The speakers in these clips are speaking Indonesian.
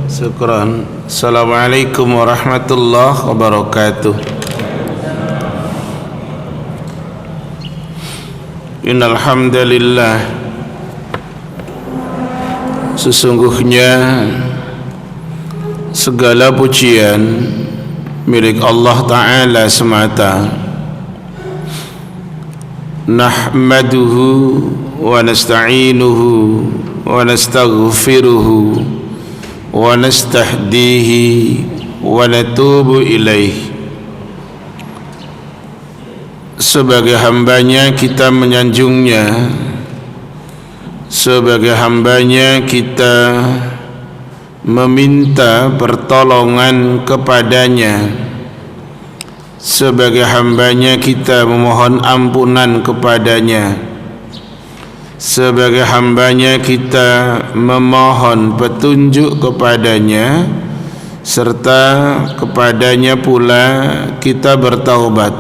Syukran. Assalamualaikum warahmatullahi wabarakatuh. Innal hamdalillah, sesungguhnya segala pujian milik Allah Ta'ala semata. Nahmaduhu wa nasta'inuhu wa nastaghfiruhu wa nastahdihi wa natubu ilaih. Sebagai hambanya kita menyanjungnya, sebagai hambanya kita meminta pertolongan kepadanya, sebagai hambanya kita memohon ampunan kepadanya, sebagai hambanya kita memohon petunjuk kepadanya, serta kepadanya pula kita bertaubat.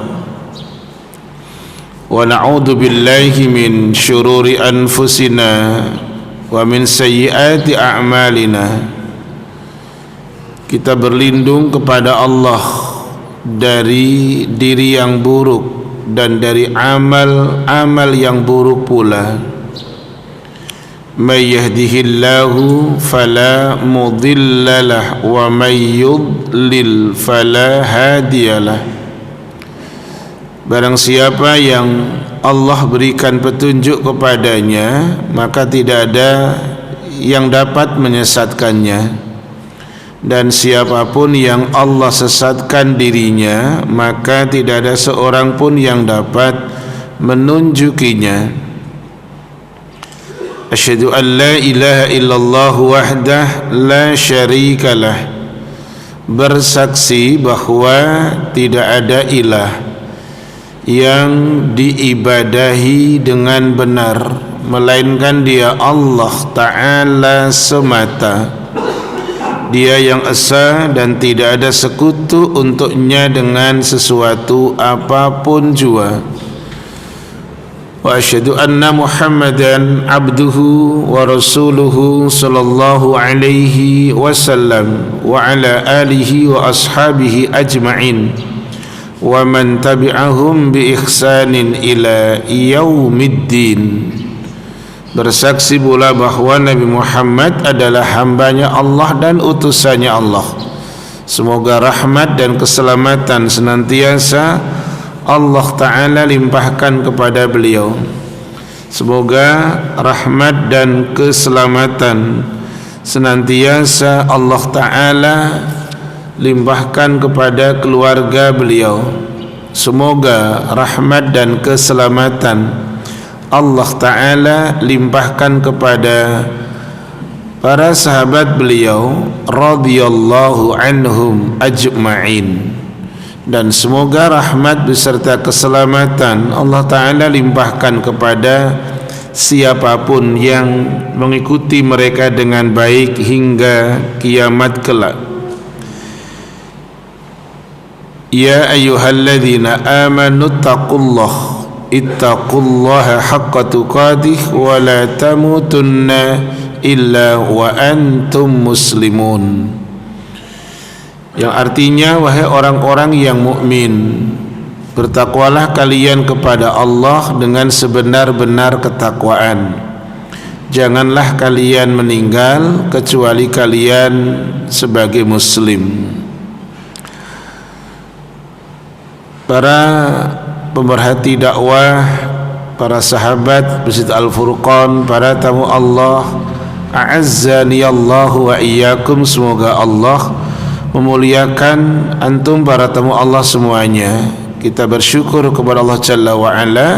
Wa na'udzu billahi min syururi anfusina wa min sayyiati a'malina. Kita berlindung kepada Allah dari diri yang buruk dan dari amal-amal yang buruk pula. May yahdihillahu fala mudhillalah wa may yudlil fala hadiyalah. Barang siapa yang Allah berikan petunjuk kepadanya, maka tidak ada yang dapat menyesatkannya. Dan siapapun yang Allah sesatkan dirinya, maka tidak ada seorang pun yang dapat menunjukinya. Asyhadu an la ilaha illallah wahdah la syarikalah. Bersaksi bahwa tidak ada ilah yang diibadahi dengan benar melainkan Dia Allah Ta'ala semata. Dia yang esa dan tidak ada sekutu untuknya dengan sesuatu apapun jua. Wa asyhadu anna Muhammadan abduhu wa rasuluhu sallallahu alaihi wasallam wa ala alihi wa ashabihi ajma'in wa man tabi'ahum bi ihsanin ila yaumiddin. Bersaksi pula bahwa Nabi Muhammad adalah hambanya Allah dan utusannya Allah. Semoga rahmat dan keselamatan senantiasa Allah Ta'ala limpahkan kepada beliau. Semoga rahmat dan keselamatan senantiasa Allah Ta'ala limpahkan kepada keluarga beliau. Semoga rahmat dan keselamatan Allah Ta'ala limpahkan kepada para sahabat beliau radhiyallahu anhum ajma'in. Dan semoga rahmat beserta keselamatan Allah Ta'ala limpahkan kepada siapapun yang mengikuti mereka dengan baik hingga kiamat kelak. Ya ayyuhalladzina amanu ittaqullaha haqqa tuqatih wa la tamutunna illa wa antum muslimun. Yang artinya, wahai orang-orang yang mukmin, bertakwalah kalian kepada Allah dengan sebenar-benar ketakwaan. Janganlah kalian meninggal kecuali kalian sebagai muslim. Para pemerhati dakwah, para sahabat Masjid Al-Furqan, para tamu Allah, a'azzani Allah wa iyyakum, semoga Allah memuliakan antum para tamu Allah semuanya. Kita bersyukur kepada Allah Jalla wa Ala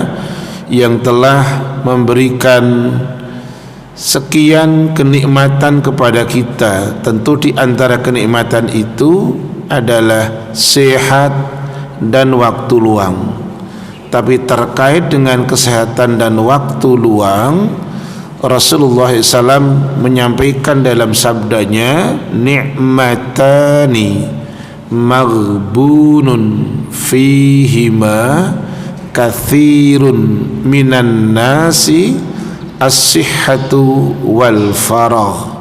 yang telah memberikan sekian kenikmatan kepada kita. Tentu di antara kenikmatan itu adalah sehat dan waktu luang. Tapi terkait dengan kesehatan dan waktu luang, Rasulullah SAW menyampaikan dalam sabdanya, ni'matani maghbunun fihima kathirun minan nasi as-sihhatu wal faragh.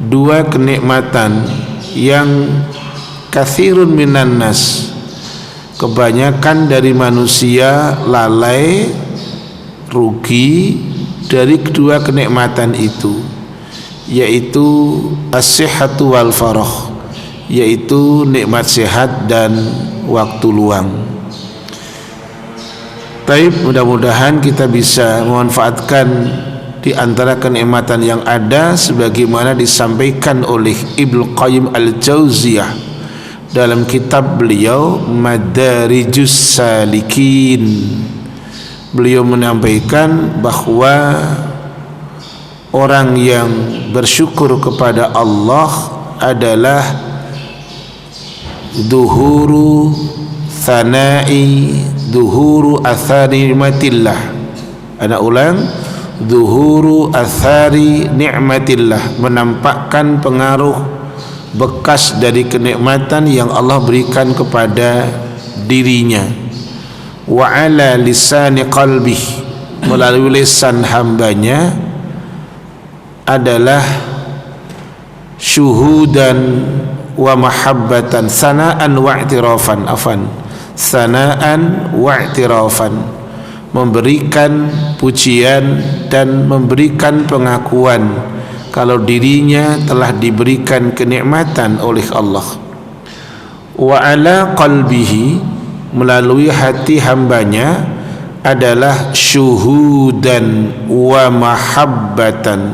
dua kenikmatan yang kathirun minan nas, kebanyakan dari manusia lalai, rugi dari kedua kenikmatan itu, yaitu as-sihhatu wal farah, yaitu nikmat sehat dan waktu luang. Taib, mudah-mudahan kita bisa memanfaatkan di antara kenikmatan yang ada sebagaimana disampaikan oleh Ibnu Qayyim Al-Jauziyah dalam kitab beliau Madarijus Salikin. Beliau menyampaikan bahwa orang yang bersyukur kepada Allah adalah duhuru thana'i, duhuru athari ni'matillah. Ana ulang, duhuru athari ni'matillah, menampakkan pengaruh bekas dari kenikmatan yang Allah berikan kepada dirinya. Wa ala lisani qalbih, melalui lisan hambanya adalah syuhudan wa mahabbatan, sanaan wa i'tirafan, sanaan wa i'tirafan, memberikan pujian dan memberikan pengakuan kalau dirinya telah diberikan kenikmatan oleh Allah. Wa ala qalbihi, melalui hati hambanya adalah syuhudan wa mahabbatan,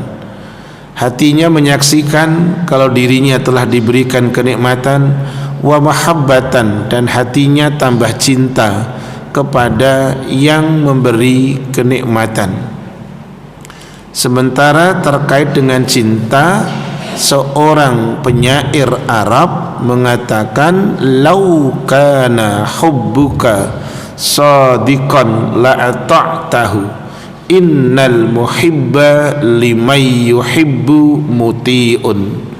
hatinya menyaksikan kalau dirinya telah diberikan kenikmatan, wa mahabbatan, dan hatinya tambah cinta kepada yang memberi kenikmatan. Sementara terkait dengan cinta, seorang penyair Arab mengatakan, lau kana hubbuka sadiqan la ata'tahu, innal muhibba liman yuhibbu muti'un.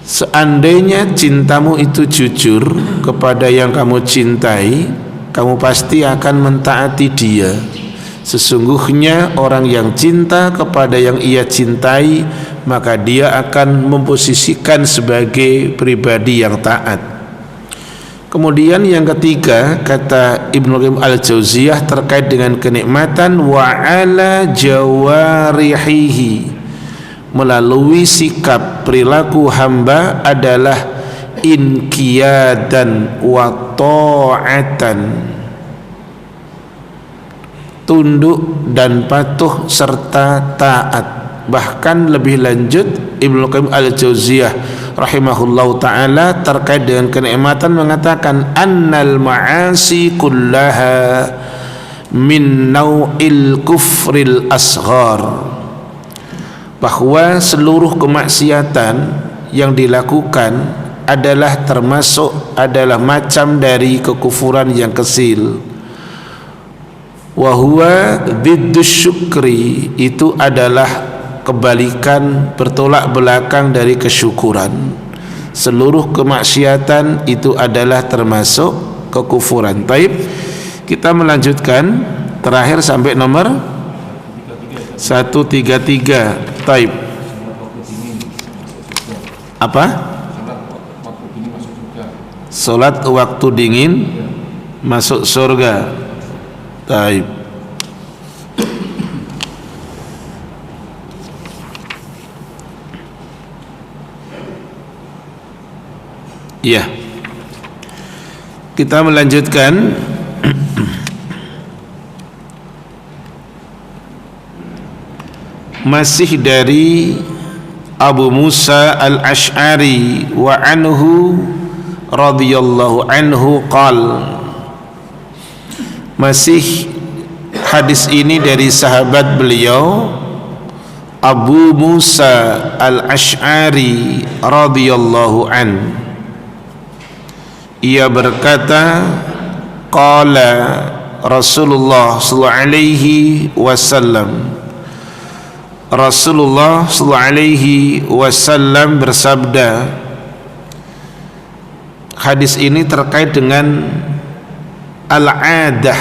Seandainya cintamu itu jujur kepada yang kamu cintai, kamu pasti akan mentaati dia. Sesungguhnya orang yang cinta kepada yang ia cintai, maka dia akan memposisikan sebagai pribadi yang taat. Kemudian yang ketiga, kata Ibnu Qayyim Al-Jauziyah terkait dengan kenikmatan, wa ala jawarihi, melalui sikap perilaku hamba adalah inqiyadan wa ta'atan, tunduk dan patuh serta taat. Bahkan lebih lanjut Ibnu Qayyim Al-Jauziyah rahimahullahu ta'ala terkait dengan kenikmatan mengatakan, annal ma'asi kullaha min naw'il kufril asghar, bahwa seluruh kemaksiatan yang dilakukan adalah macam dari kekufuran yang kecil. Wa huwa diddus syukri, itu adalah kebalikan, bertolak belakang dari kesyukuran. Seluruh kemaksiatan itu adalah termasuk kekufuran. Taib, kita melanjutkan terakhir sampai nomor 133. Taib. Apa? Salat waktu dingin masuk surga. Taib. Ya, kita melanjutkan. Masih dari Abu Musa Al-Ash'ari wa anhu radhiyallahu anhu qal, masih hadis ini dari sahabat beliau Abu Musa Al-Ash'ari radhiyallahu an. Ia berkata, qala Rasulullah sallallahu alaihi wasallam, Rasulullah sallallahu alaihi wasallam bersabda. Hadis ini terkait dengan al-adah,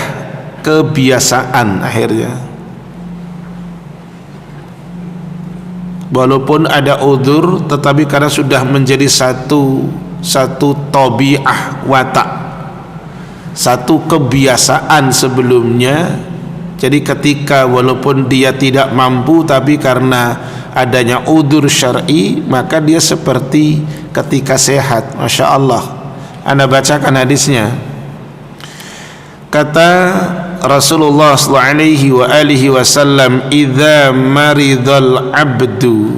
kebiasaan. Akhirnya walaupun ada udzur, tetapi karena sudah menjadi satu tabiah watak, satu kebiasaan sebelumnya. Jadi ketika walaupun dia tidak mampu, tapi karena adanya udzur syar'i, maka dia seperti ketika sehat. Masya Allah. Anda bacakan hadisnya. Kata Rasulullah sallallahu alaihi wasallam, "Idza maridal abdu,"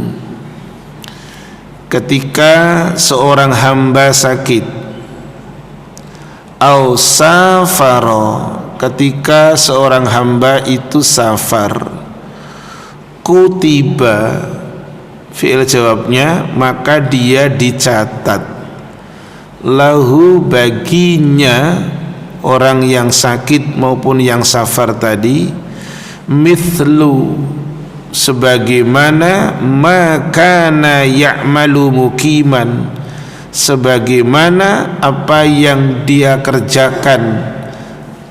ketika seorang hamba sakit, "au safara," ketika seorang hamba itu safar, "kutiba," fi'il jawabnya, maka dia dicatat, "lahu," baginya orang yang sakit maupun yang safar tadi, "mithlu," sebagaimana, "makana ya'malu mukiman," sebagaimana apa yang dia kerjakan,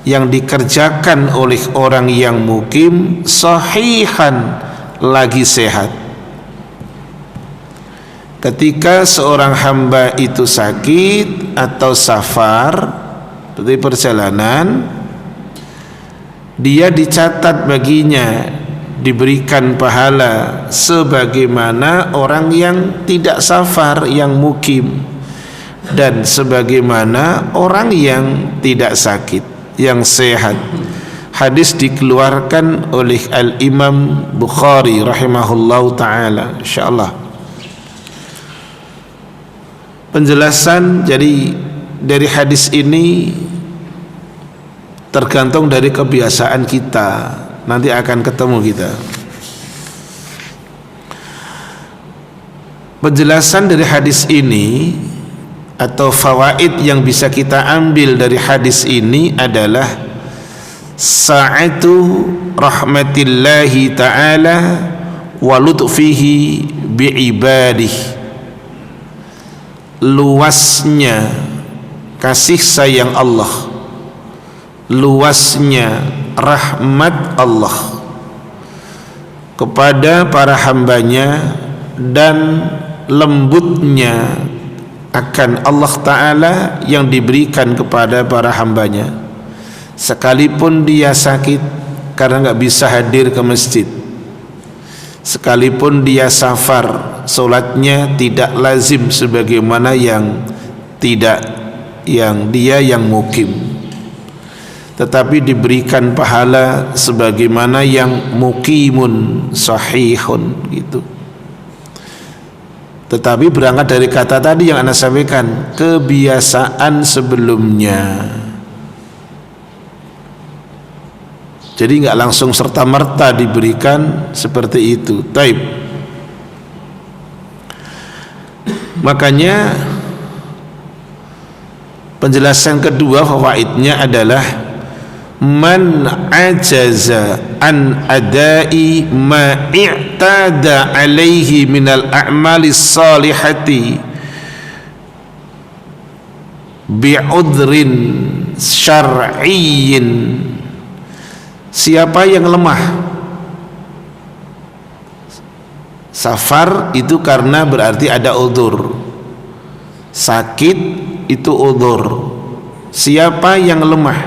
yang dikerjakan oleh orang yang mukim, sahihan, lagi sehat. Ketika seorang hamba itu sakit atau safar, berarti perjalanan, dia dicatat baginya, diberikan pahala sebagaimana orang yang tidak safar, yang mukim, dan sebagaimana orang yang tidak sakit, yang sehat. Hadis dikeluarkan oleh Al-Imam Bukhari rahimahullahu ta'ala. InsyaAllah penjelasan dari hadis ini tergantung dari kebiasaan kita. Nanti akan ketemu kita. Penjelasan dari hadis ini atau fawaid yang bisa kita ambil dari hadis ini adalah sa'atu rahmatillahi ta'ala wa lutfihi bi'ibadihi, luasnya kasih sayang Allah, luasnya rahmat Allah kepada para hambanya, dan lembutnya akan Allah Ta'ala yang diberikan kepada para hambanya, sekalipun dia sakit karena gak bisa hadir ke masjid, sekalipun dia safar, solatnya tidak lazim sebagaimana yang dia yang mukim, tetapi diberikan pahala sebagaimana yang mukimun sahihun gitu. Tetapi berangkat dari kata tadi yang Anda sampaikan, kebiasaan sebelumnya. Jadi nggak langsung serta-merta diberikan seperti itu. Taib. Makanya penjelasan kedua fawaidnya adalah man ajaza an adai ma i'tada alaihi minal a'mali salihati bi'udhrin syar'iyyin. Siapa yang lemah, safar itu karena berarti ada udhur, sakit itu udhur. Siapa yang lemah,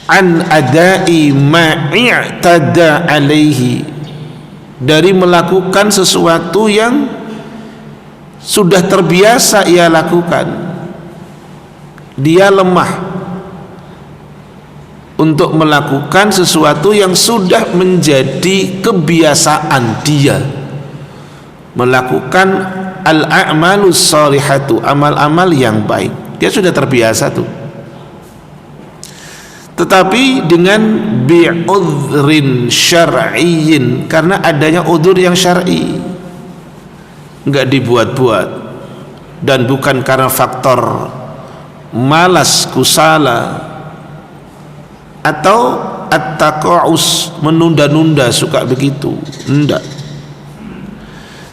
an adai ma i'tada alaihi, dari melakukan sesuatu yang sudah terbiasa ia lakukan, dia lemah untuk melakukan sesuatu yang sudah menjadi kebiasaan dia, melakukan al-a'malus salihatu, amal-amal yang baik, dia sudah terbiasa tuh. Tetapi dengan bi'udhrin syar'iyyin, karena adanya udhur yang syar'i, enggak dibuat-buat, dan bukan karena faktor malas, kusala, atau at-taqa'us, menunda-nunda, suka begitu, enggak.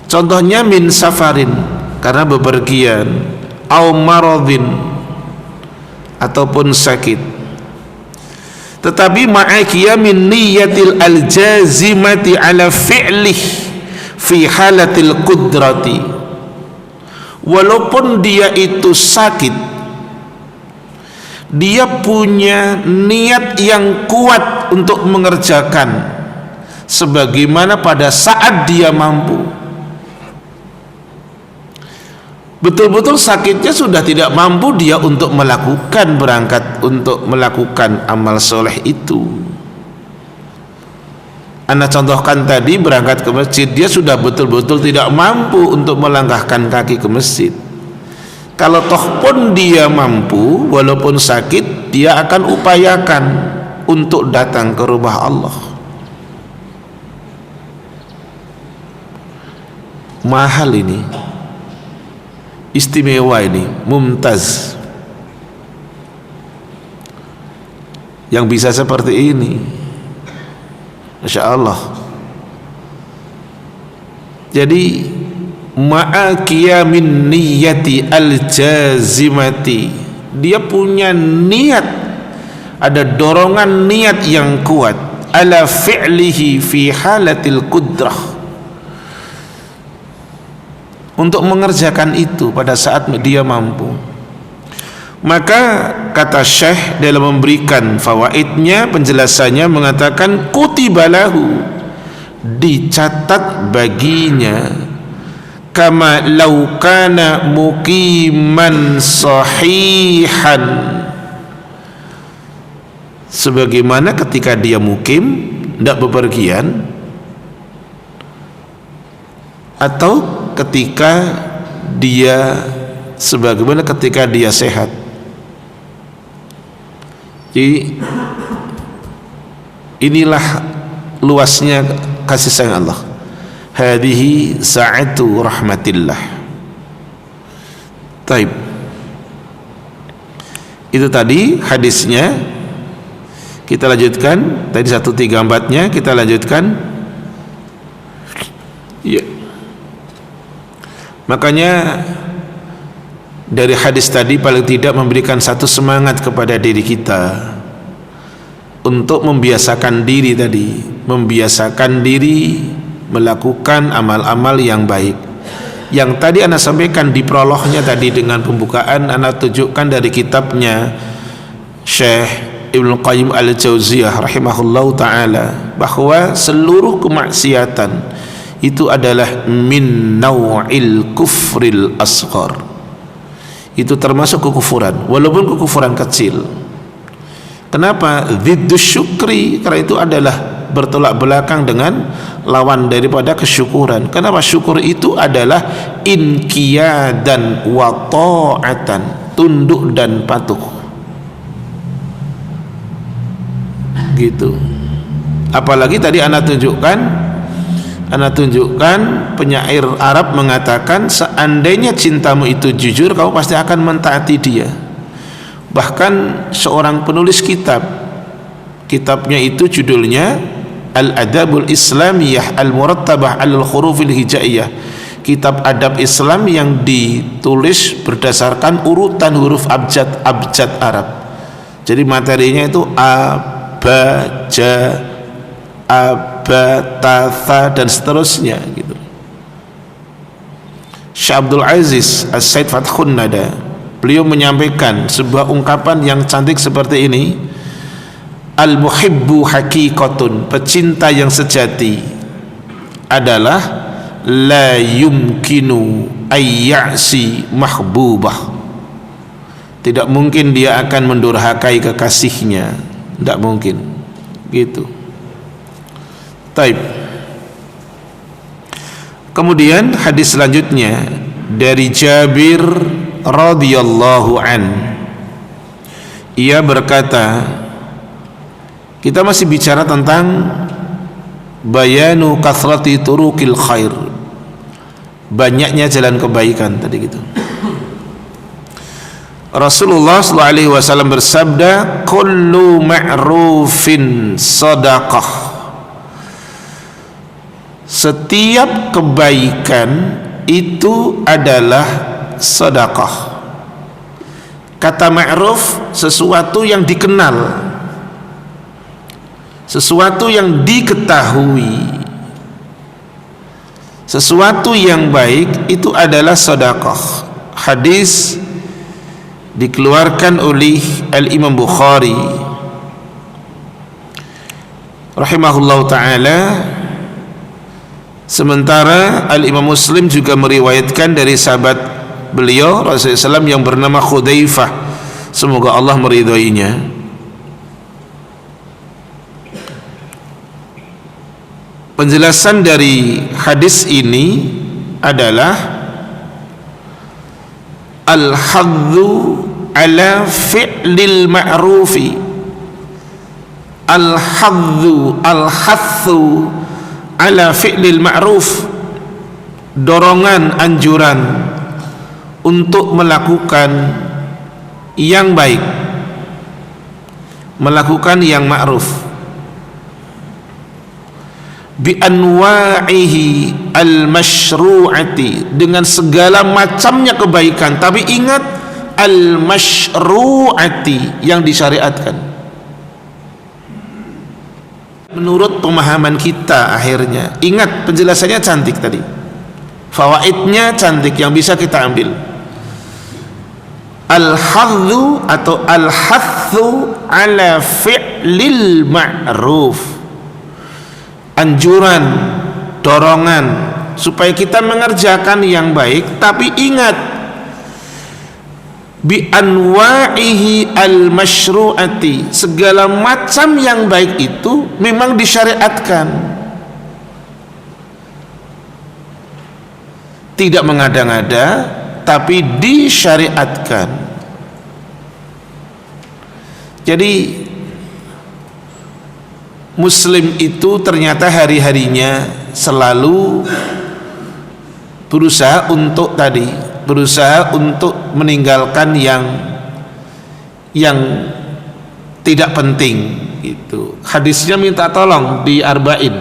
Contohnya min safarin, karena bepergian, au maradhin, ataupun sakit. Tetapi ma'akiya min niyatil al-jazimati ala fi'lih fi halatil qudrati, walaupun dia itu sakit, dia punya niat yang kuat untuk mengerjakan sebagaimana pada saat dia mampu. Betul-betul sakitnya sudah tidak mampu dia untuk melakukan, berangkat untuk melakukan amal soleh itu. Anda contohkan tadi, berangkat ke masjid, dia sudah betul-betul tidak mampu untuk melangkahkan kaki ke masjid. Kalau toh pun dia mampu, walaupun sakit, dia akan upayakan untuk datang ke rumah Allah. Mahal ini, istimewa ini, mumtaz, yang bisa seperti ini, Masya Allah. Jadi ma'a qiyamin niyati al-jazimati, dia punya niat, ada dorongan niat yang kuat, ala fi'lihi fi halatil qudrah, untuk mengerjakan itu pada saat dia mampu. Maka kata Syekh dalam memberikan fawaidnya, penjelasannya mengatakan kutibalahu, dicatat baginya, kama law kana muqiman sahihan, sebagaimana ketika dia mukim, tidak bepergian, atau ketika dia, sebagaimana ketika dia sehat. Jadi inilah luasnya kasih sayang Allah. Hadhihi sa'atu rahmatillah. Taib. Itu tadi hadisnya. Kita lanjutkan. Tadi 134-nya kita lanjutkan. Ya. Makanya dari hadis tadi paling tidak memberikan satu semangat kepada diri kita untuk membiasakan diri tadi, membiasakan diri melakukan amal-amal yang baik. Yang tadi Anda sampaikan di prolognya tadi dengan pembukaan, Anda tunjukkan dari kitabnya Syekh Ibnu Qayyim Al-Jauziyah rahimahullahu ta'ala, bahwa seluruh kemaksiatan itu adalah min naw'il kufril asghar, itu termasuk kekufuran, walaupun kekufuran kecil. Kenapa? Ziddus syukri, karena itu adalah bertolak belakang dengan lawan daripada kesyukuran. Kenapa? Syukur itu adalah inqiyadan wa ta'atan, tunduk dan patuh, gitu. Apalagi tadi Anda tunjukkan penyair Arab mengatakan, seandainya cintamu itu jujur, kau pasti akan mentaati dia. Bahkan seorang penulis kitabnya itu judulnya Al-Adabul Islamiyah Al-Murattabah Al-Khurufil Hijaiyah, kitab adab Islam yang ditulis berdasarkan urutan huruf abjad Arab. Jadi materinya itu a, ba, ja, abatatha dan seterusnya gitu. Syekh Abdul Aziz As-Said Fathun Nada, beliau menyampaikan sebuah ungkapan yang cantik seperti ini: al-muhibbu haqiqatun, pecinta yang sejati adalah la yumkinu ayyasi mahbubah, tidak mungkin dia akan mendurhakai kekasihnya, tidak mungkin gitu. Taib. Kemudian hadis selanjutnya dari Jabir radhiyallahu an, ia berkata, kita masih bicara tentang bayanu kathrati turuqil khair, banyaknya jalan kebaikan tadi gitu. Rasulullah SAW bersabda, kullu ma'rufin sadaqah, setiap kebaikan itu adalah sedekah. Kata ma'ruf, sesuatu yang dikenal, sesuatu yang diketahui. sesuatu yang baik itu adalah sedekah. Hadis dikeluarkan oleh Al-Imam Bukhari rahimahullahu ta'ala, sementara Al-Imam Muslim juga meriwayatkan dari sahabat beliau Rasulullah SAW yang bernama Khudaifah, semoga Allah meridhoinya. Penjelasan dari hadis ini adalah al-haddu ala fi'lil ma'rufi. Al-haddu, al-hathu ala fi'lil ma'ruf, dorongan, anjuran untuk melakukan yang baik, melakukan yang ma'ruf, bi anwa'ihi al-masyru'ati, dengan segala macamnya kebaikan, tapi ingat al-masyru'ati, yang disyariatkan. Menurut pemahaman kita akhirnya, ingat penjelasannya cantik tadi, fawaidnya cantik yang bisa kita ambil. Al-haddu atau al-hathu ala fi'lil ma'ruf, anjuran, dorongan supaya kita mengerjakan yang baik, tapi ingat bi anwa'ihi al-masyru'ati, segala macam yang baik itu memang disyariatkan, tidak mengada-ngada tapi disyariatkan. Jadi Muslim itu ternyata hari-harinya selalu berusaha untuk meninggalkan yang tidak penting itu. Hadisnya minta tolong di arba'in.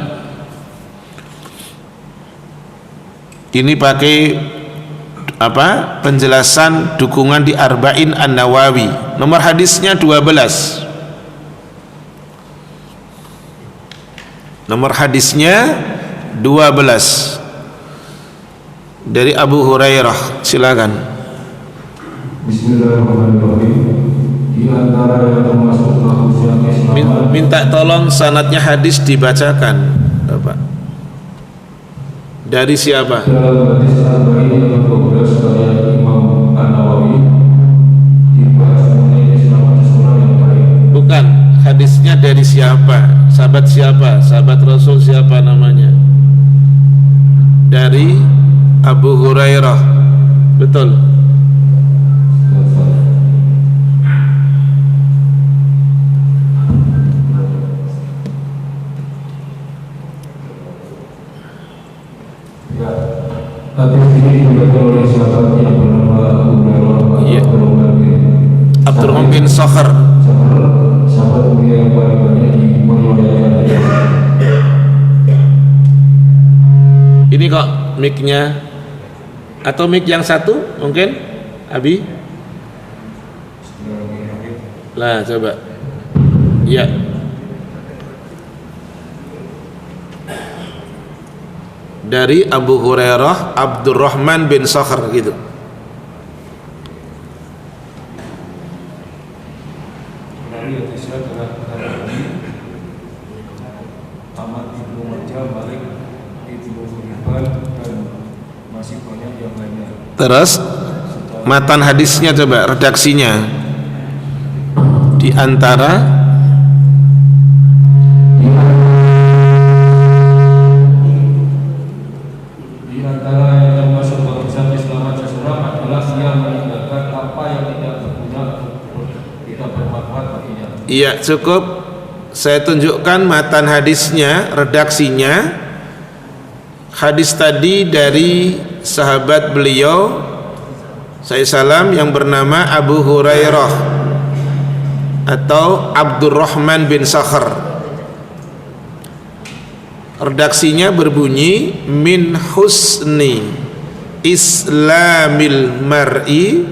Ini pakai apa? Penjelasan dukungan di arba'in An-Nawawi. Nomor hadisnya 12. Nomor hadisnya 12 dari Abu Hurairah. Silakan. Bismillahirrahmanirrahim. Di antara yang termasuk kehususan Islam, minta tolong sanadnya hadis dibacakan, Bapak. Dari siapa? dalam hadis Arba'in yang 12 karya Imam An-Nawawi dibahas mengenai Islam seseorang yang baik. Bukan, hadisnya dari siapa? Sahabat siapa? Sahabat Rasul siapa namanya? Dari Abu Hurairah. Betul. Ya, hadis ini diriwayatkan oleh sahabat yang bernama Abu Hurairah, Iya. Abdurrahman bin Sakhar. Sahabat mulia yang paling banyak meriwayatkan hadis. Ini kok mic-nya atau mic yang satu mungkin Abi? Lah coba. Ya. Dari Abu Hurairah Abdurrahman bin Sakhar gitu. Terus matan hadisnya coba redaksinya di antara yang termasuk kehususan Islam seseorang adalah dia meninggalkan apa yang tidak berguna, tidak bermanfaat baginya. iya cukup saya tunjukkan matan hadisnya, redaksinya. Hadis tadi dari sahabat beliau SAW yang bernama Abu Hurairah atau Abdurrahman bin Sakhar. Redaksinya berbunyi min husni islamil mar'i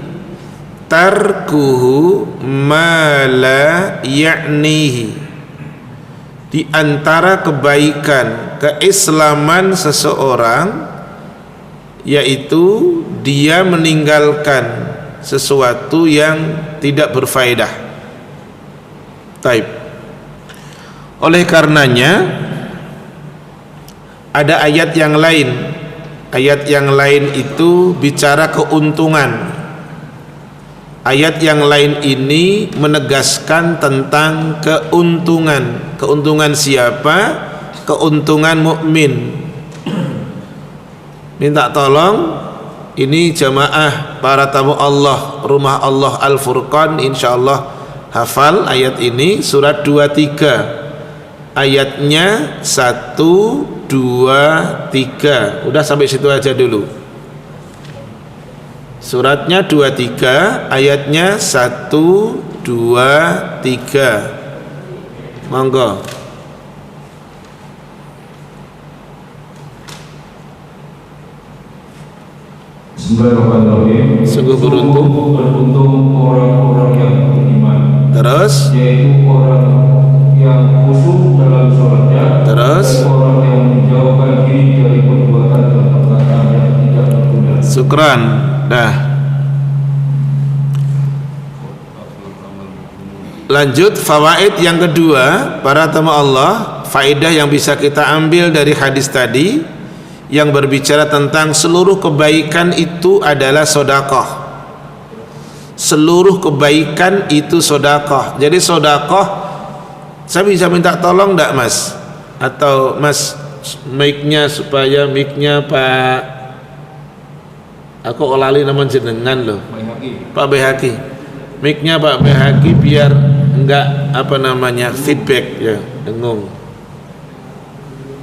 tarkuhu ma la ya'nihi. Di antara kebaikan keislaman seseorang yaitu dia meninggalkan sesuatu yang tidak berfaedah. Taib. Oleh karenanya ada ayat yang lain. Ayat yang lain itu bicara keuntungan. Ayat yang lain ini menegaskan tentang keuntungan. Keuntungan siapa? Keuntungan mukmin. Minta tolong ini jamaah para tamu Allah, Rumah Allah Al-Furqan, insyaallah hafal ayat ini, surat 23. Ayatnya 1, 2, 3. Udah sampai situ aja dulu. Suratnya 23, ayatnya 1, 2, 3. Monggo. Bismillahirrahmanirrahim. Sungguh beruntung orang-orang yang beriman. Terus Yaitu orang yang khusyuk dalam sholatnya. Terus dan orang yang menjauhkan diri dari perbuatan dan perkataan yang tidak berguna. Syukran. Dah. Lanjut fawaid yang kedua, para tamu Allah, faedah yang bisa kita ambil dari hadis tadi yang berbicara tentang seluruh kebaikan itu adalah sedekah. Seluruh kebaikan itu sedekah. Jadi sedekah, saya bisa minta tolong enggak Mas? Atau Mas mic-nya supaya mic-nya Pak, aku olali nama jenengan loh, Pak Behaki. Mic-nya Pak Behaki biar enggak feedback ya, dengung.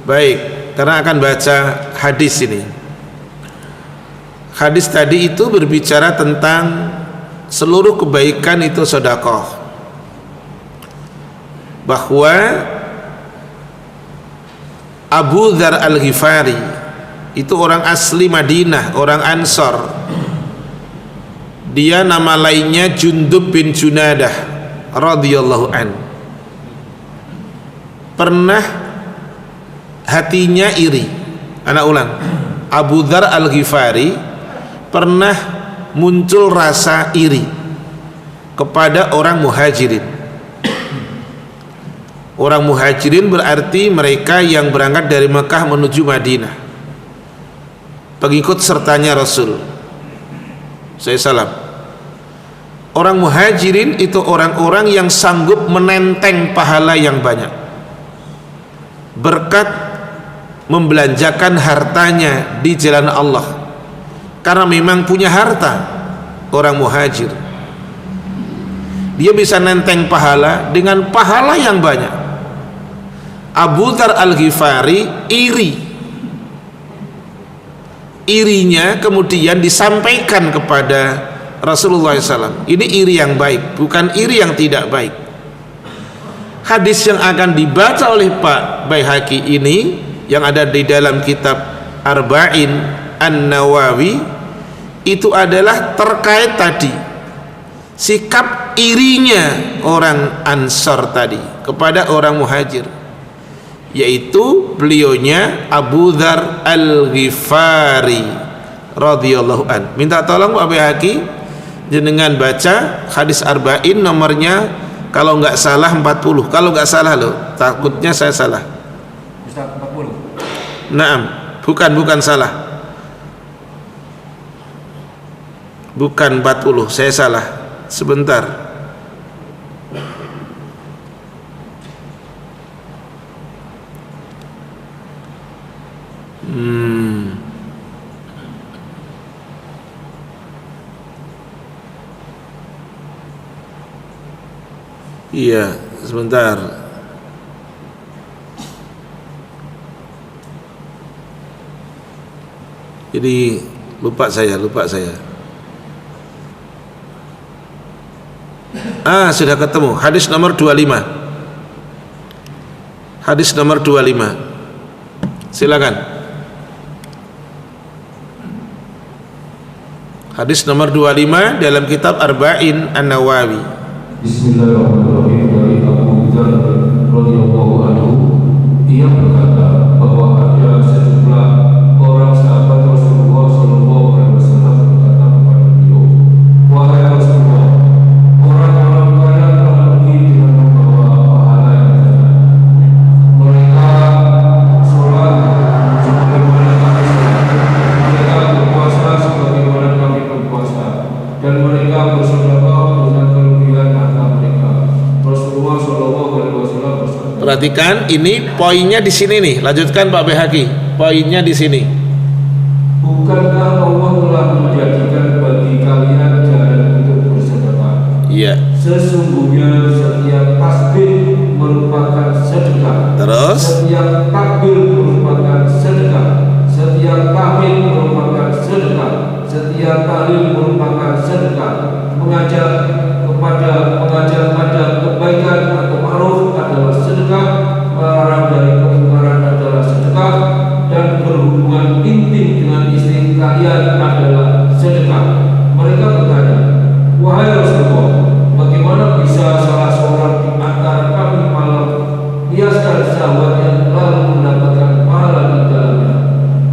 Baik, karena akan baca hadis ini. Hadis tadi itu berbicara tentang seluruh kebaikan itu sedekah. Bahwa Abu Dzar Al-Ghifari itu orang asli Madinah, orang Ansor. Dia nama lainnya Jundub bin Junadah radhiyallahu an. Pernah hatinya iri. Anak ulang. Abu Dzar Al-Ghifari pernah muncul rasa iri kepada orang muhajirin. Orang muhajirin berarti mereka yang berangkat dari Mekah menuju Madinah, pengikut sertanya Rasul. Saya salam. Orang muhajirin itu orang-orang yang sanggup menenteng pahala yang banyak berkat membelanjakan hartanya di jalan Allah, karena memang punya harta. Orang muhajir dia bisa nenteng pahala dengan pahala yang banyak. Abu Dzar Al-Ghifari irinya kemudian disampaikan kepada Rasulullah SAW. Ini iri yang baik, bukan iri yang tidak baik. Hadis yang akan dibaca oleh Pak Baihaqi ini yang ada di dalam kitab Arba'in An-Nawawi itu adalah terkait tadi sikap irinya orang Ansar tadi kepada orang muhajir, yaitu beliaunya Abu Dzar Al-Ghifari radhiyallahu an. Minta tolong Pak Baihaqi jenengan baca hadis Arba'in nomornya kalau nggak salah 40. Kalau nggak salah loh, takutnya saya salah. Ustaz 40. Naam, bukan salah. Bukan 40, saya salah. Sebentar. Iya, sebentar. Jadi lupa saya. Sudah ketemu. Hadis nomor 25. Hadis nomor 25. Silakan. Hadis nomor 25 dalam kitab Arba'in An-Nawawi. Bismillahirrahmanirrahim. Dari Abu Dzar radhiyallahu anhu, ia berkata bahwa ada sejumlah orang sahabat Rasulullah SAW perhatikan, ini poinnya di sini nih. Lanjutkan Pak Behaki, poinnya di sini. Bukankah Allah telah menjadikan bagi kalian jalan untuk bersedekah? Iya. Sesungguhnya setiap tasbih merupakan sedekah. Terus? Setiap takbir merupakan sedekah. Setiap tahmid merupakan sedekah. Setiap tahlil merupakan sedekah. Mengajar pada kebaikan atau ma'ruf adalah sedekah. Melarang dari kemungkaran adalah sedekah. Dan berhubungan intim dengan istri kalian adalah sedekah. Mereka bertanya, wahai Rasulullah, bagaimana bisa salah seorang di antara kami malam hiaskan syahwatnya lalu mendapatkan pahala di dalamnya?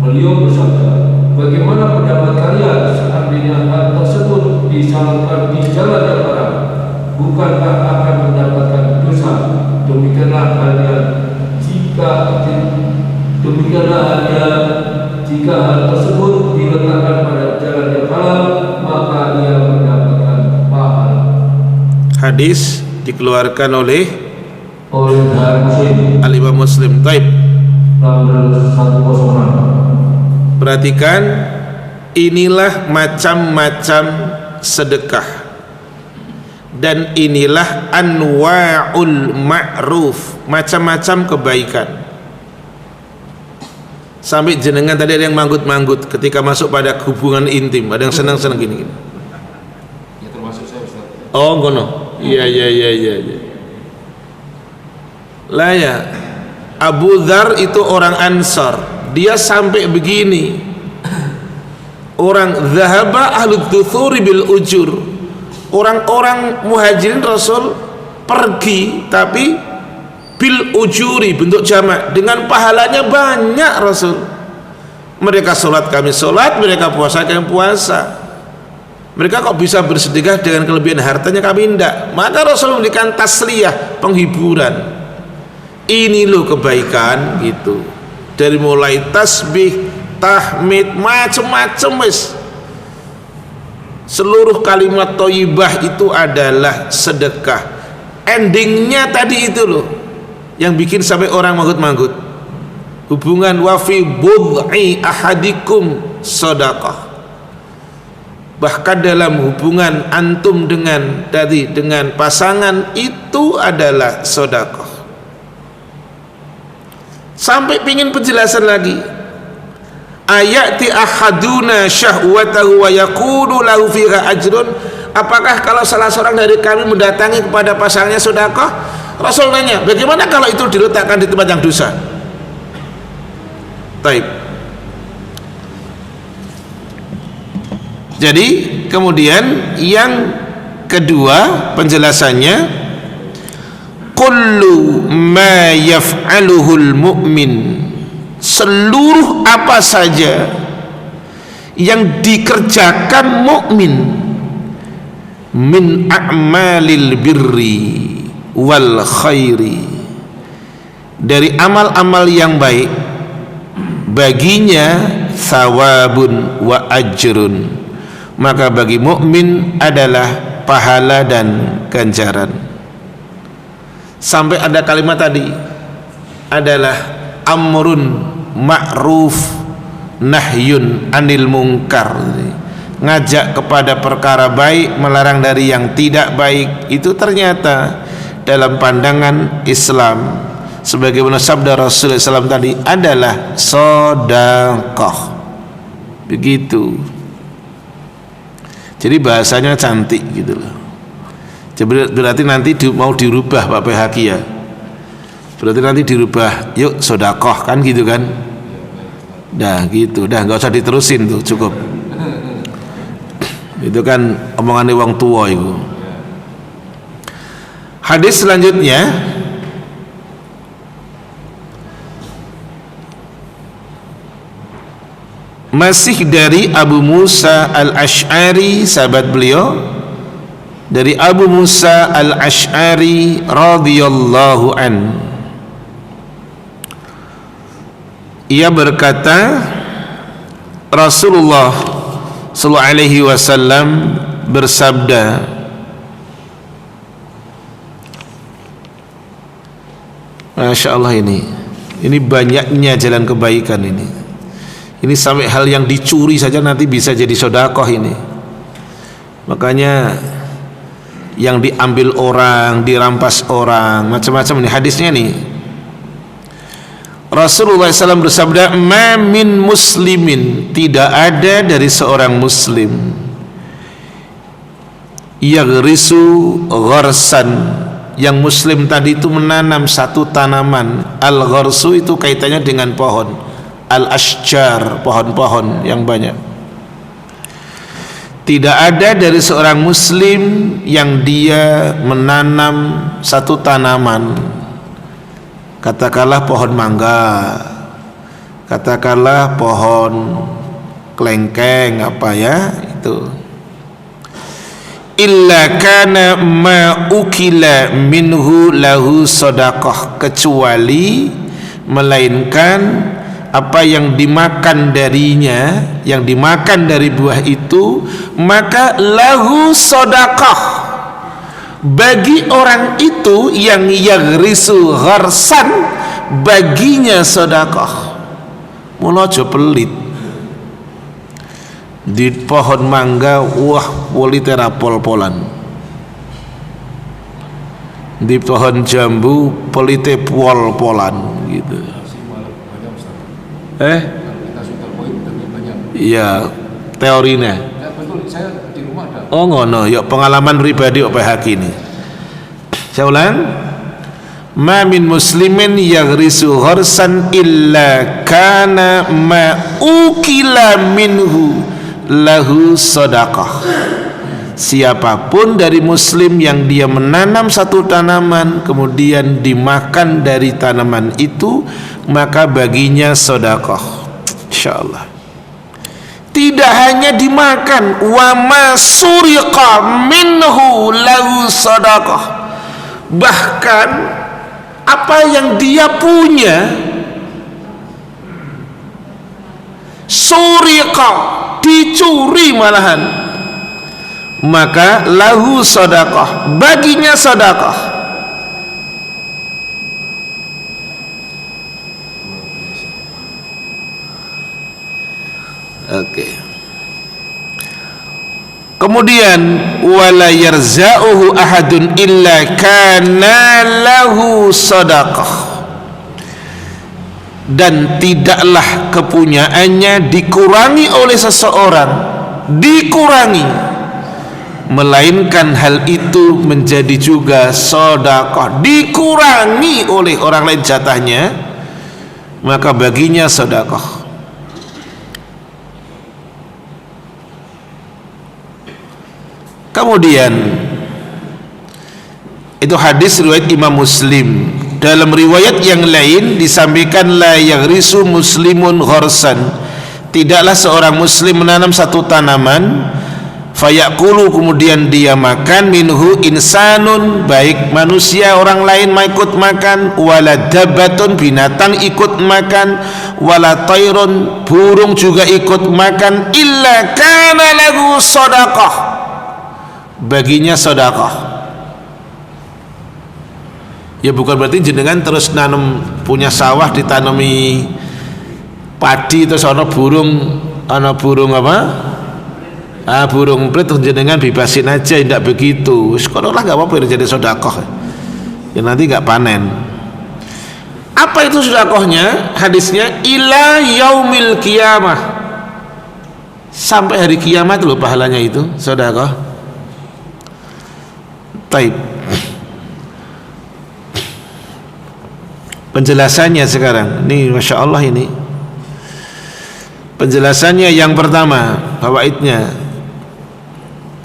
Beliau bersabda, bagaimana pendapat kalian seandainya hal tersebut disalurkan di jalan yang haram? Bukankah akan mendapatkan dosa? Demikianlah halnya jika hal tersebut diletakkan pada jalan yang halal, maka ia mendapatkan pahala. Hadis dikeluarkan oleh Muslim. Al-Imam Muslim. Taib. Nomor 106. Perhatikan, inilah macam-macam sedekah dan inilah anwa'ul ma'ruf, macam-macam kebaikan. Sampai jenengan tadi ada yang manggut-manggut ketika masuk pada hubungan intim, ada yang senang-senang gini-gini. Ya termasuk saya Ustaz. Oh ngono. Iya. Lah ya, Abu Dzar itu orang Ansar. Dia sampai begini. Orang dzahaba ahlud duthuri bil ujur. Orang-orang muhajirin Rasul pergi tapi bil ujuri, bentuk jamak, dengan pahalanya banyak Rasul. Mereka sholat, kami sholat, mereka puasa, kami puasa. Mereka kok bisa bersedekah dengan kelebihan hartanya, kami tidak. Maka Rasul memberikan tasliyah, penghiburan. Ini loh kebaikan gitu. Dari mulai tasbih, tahmid, macam-macam wis. Seluruh kalimat thayyibah itu adalah sedekah. Endingnya tadi itu loh yang bikin sampai orang manggut-manggut. Hubungan wafi bud'i ahadikum sedekah. Bahkan dalam hubungan antum dengan pasangan itu adalah sedekah. Sampai pingin penjelasan lagi. Ayati ahaduna syahwatahu wa yakunu lahu fiha ajrun. Apakah kalau salah seorang dari kami mendatangi kepada pasangannya sedekah? Rasul nanya, bagaimana kalau itu diletakkan di tempat yang dosa? Taib. Jadi kemudian yang kedua penjelasannya, kullu ma yaf'aluhul mu'min, seluruh apa saja yang dikerjakan mukmin min a'malil birri wal khairi, dari amal-amal yang baik, baginya thawabun wa ajrun, maka bagi mukmin adalah pahala dan ganjaran. Sampai ada kalimat tadi adalah amrun ma'ruf nahyun anil munkar, ngajak kepada perkara baik, melarang dari yang tidak baik. Itu ternyata dalam pandangan Islam, sebagaimana sabda Rasulullah SAW tadi, adalah sedekah. Begitu. Jadi bahasanya cantik gitu loh. Berarti nanti mau dirubah Pak PHK ya. Berarti nanti dirubah, yuk sedekah kan gitu kan. Dah gitu, dah nggak usah diterusin tuh, cukup. Itu kan omongannya wong tua itu. Hadis selanjutnya, masih dari Abu Musa al-Ash'ari, sahabat beliau, dari Abu Musa al-Ash'ari radhiyallahu an, ia berkata, Rasulullah sallallahu alaihi wasallam bersabda, Masya Allah, ini banyaknya jalan kebaikan ini sampai hal yang dicuri saja nanti bisa jadi sedekah ini. Makanya yang diambil orang, dirampas orang, macam-macam ini hadisnya nih. Rasulullah SAW bersabda, "Ma min muslimin," tidak ada dari seorang muslim, yaghrisu gharsan, yang muslim tadi itu menanam satu tanaman. Al-gharsu itu kaitannya dengan pohon, al-ashjar, pohon-pohon yang banyak. Tidak ada dari seorang muslim yang dia menanam satu tanaman, katakanlah pohon mangga, katakanlah pohon kelengkeng, apa ya itu, illa kana ma ukila minhu lahu sadaqah, kecuali melainkan apa yang dimakan darinya, yang dimakan dari buah itu, maka lahu sadaqah, bagi orang itu yang yaghrisu gharsan, baginya sedekah. Mula aja pelit. Di pohon mangga, wah polite ra pol-polan. Di pohon jambu polite pol-polan gitu. Iya, teorinya. Betul, saya di rumah ada. Oh ngono, ya pengalaman pribadi PHK ini. Saya ulang. Ma min muslimin yaghrisu gharsan illa kana ma ukila minhu lahu sadaqah. Siapapun dari muslim yang dia menanam satu tanaman kemudian dimakan dari tanaman itu, maka baginya sedekah, insyaallah. Tidak hanya dimakan, wa ma suriqa minhu lahu sedekah, bahkan apa yang dia punya, suriqa, dicuri malahan, maka lahu sedekah, baginya sedekah. Oke. Kemudian wala yarza'uhu ahadun illa kana lahu sedekah, dan tidaklah kepunyaannya dikurangi oleh seseorang, dikurangi, melainkan hal itu menjadi juga sedekah. Dikurangi oleh orang lain jatahnya, maka baginya sedekah. Kemudian itu hadis riwayat Imam Muslim. Dalam riwayat yang lain disampaikan la yaghrisu muslimun gharsan, tidaklah seorang muslim menanam satu tanaman fayaqulu, kemudian dia makan, minhu insanun, baik manusia orang lain ikut makan, wala dabbatun, binatang ikut makan, wala tairun, burung juga ikut makan, illa kana lahu sadaqah, baginya sedekah. Ya bukan berarti jenengan terus nanam, punya sawah ditanami padi terus ana burung apa? Burung emprit jenengan bebasin aja, tidak begitu. Sekolah lah, nggak apa-apa jadi sedekah. Ya nanti nggak panen. Apa itu sedekahnya? Hadisnya ila yaumil qiyamah, sampai hari kiamat loh pahalanya itu sedekah. Taib. Penjelasannya sekarang ini, masya Allah, ini penjelasannya. Yang pertama, fawaidnya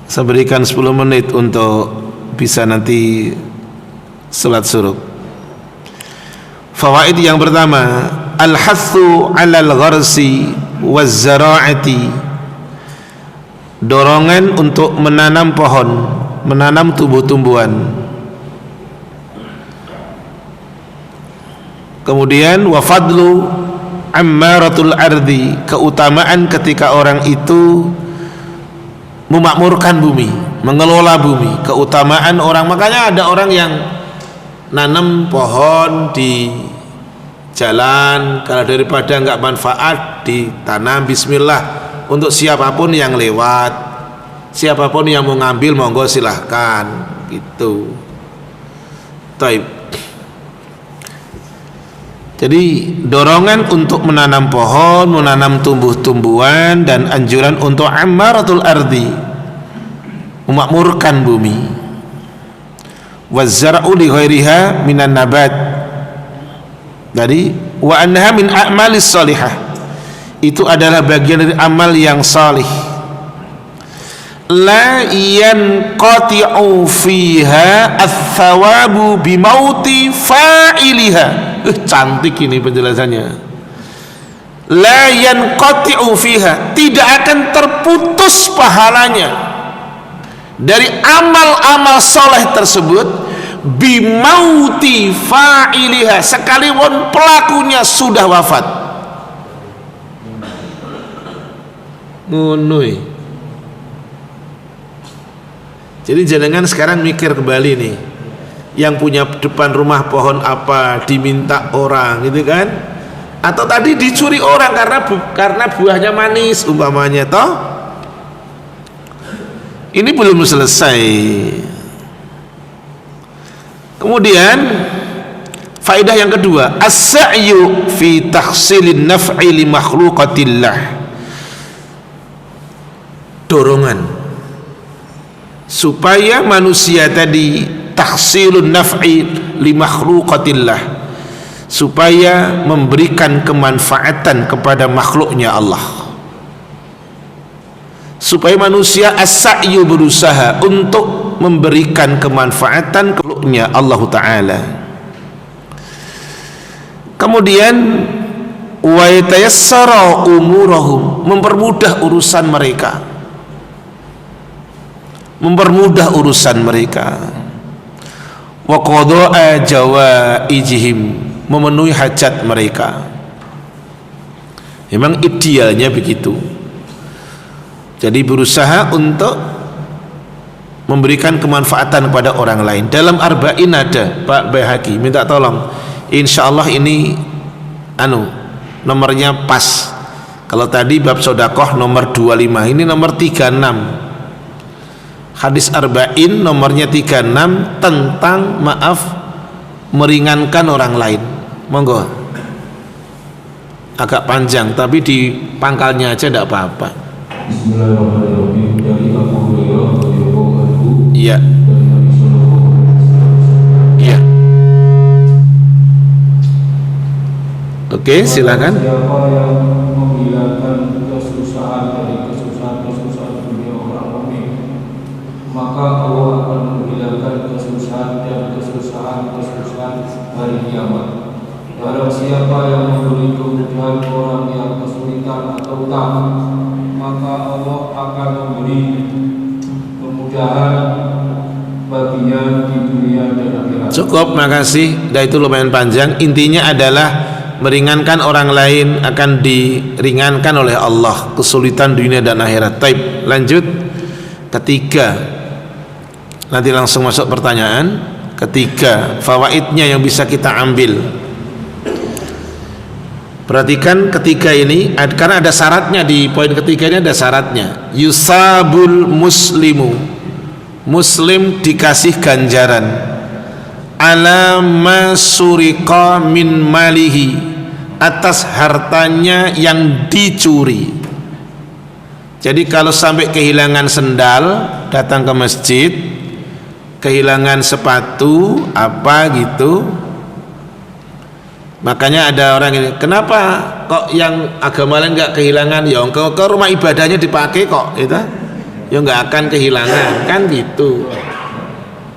saya berikan 10 menit untuk bisa nanti salat suruh. Fawaid yang pertama, al-hathu 'alal gharsi waz zara'ati, dorongan untuk menanam pohon, menanam tumbuh-tumbuhan. Kemudian wa fadlu ammaratul ardi, keutamaan ketika orang itu memakmurkan bumi, mengelola bumi, keutamaan orang. Makanya ada orang yang nanam pohon di jalan, kalau daripada nggak manfaat ditanam, bismillah, untuk siapapun yang lewat, siapapun yang mau ngambil monggo silahkan gitu. Taib. Jadi dorongan untuk menanam pohon, menanam tumbuh-tumbuhan, dan anjuran untuk ammaratul ardi, memakmurkan bumi, wazzar'u li ghairiha minan nabat. Jadi wa annaha min a'malis salihah, itu adalah bagian dari amal yang salih. La yanqati'u fiha ats-tsawabu bimauti fa'iliha. Cantik ini penjelasannya. La yanqati'u fiha, tidak akan terputus pahalanya dari amal-amal soleh tersebut bimauti fa'iliha, sekalipun pelakunya sudah wafat. Ngunui. Jadi jenengan sekarang mikir kembali nih, yang punya depan rumah pohon apa diminta orang gitu kan, atau tadi dicuri orang karena buahnya manis umpamanya, toh ini belum selesai. Kemudian faedah yang kedua, as-sa'yu fi tahsilin naf'i li makhluqatillah, dorongan supaya manusia tadi tahsilun naf'i li makhluqatillah, supaya memberikan kemanfaatan kepada makhluknya Allah, supaya manusia as-sa'yu berusaha untuk memberikan kemanfaatan makhluknya Allah Ta'ala. Kemudian wa yatayassara umurahum, mempermudah urusan mereka, mempermudah urusan mereka. Wa qada'a jawaizihim, memenuhi hajat mereka. Memang idealnya begitu. Jadi berusaha untuk memberikan kemanfaatan kepada orang lain. Dalam Arba'in ada Pak Baihaqi, minta tolong, insyaallah ini nomornya pas. Kalau tadi bab sodakoh nomor 25, ini nomor 36. Hadis Arba'in nomornya 36 tentang meringankan orang lain. Monggo. Agak panjang tapi di pangkalnya aja tidak apa-apa. Bismillahirrahmanirrahim. Dari Abu Hurairah radhiyallahu anhu. Iya. Iya. Oke, silakan. Siapa yang menghilangkan kesusahan dari kesusahan dunia orang mukmin, maka Allah akan menghilangkan kesusahan dan kesusahan hari kiamat. Barang siapa yang memberi kemudahan orang yang kesulitan atau utang, maka Allah akan memberi kemudahan baginya di dunia dan akhirat. Cukup, makasih. Dan itu lumayan panjang. Intinya adalah meringankan orang lain akan diringankan oleh Allah, kesulitan dunia dan akhirat. Taib, lanjut. Ketiga, nanti langsung masuk pertanyaan. Ketiga, fawaidnya yang bisa kita ambil. Perhatikan ketiga ini, karena ada syaratnya. Di poin ketiga ini ada syaratnya. Yusabul muslimu, muslim dikasih ganjaran ala ma suriqa min malihi, atas hartanya yang dicuri. Jadi kalau sampai kehilangan sendal, datang ke masjid, kehilangan sepatu apa gitu, makanya ada orang ini, kenapa kok yang agama lain nggak kehilangan? Ya ke rumah ibadahnya dipakai kok, itu ya nggak akan kehilangan kan gitu.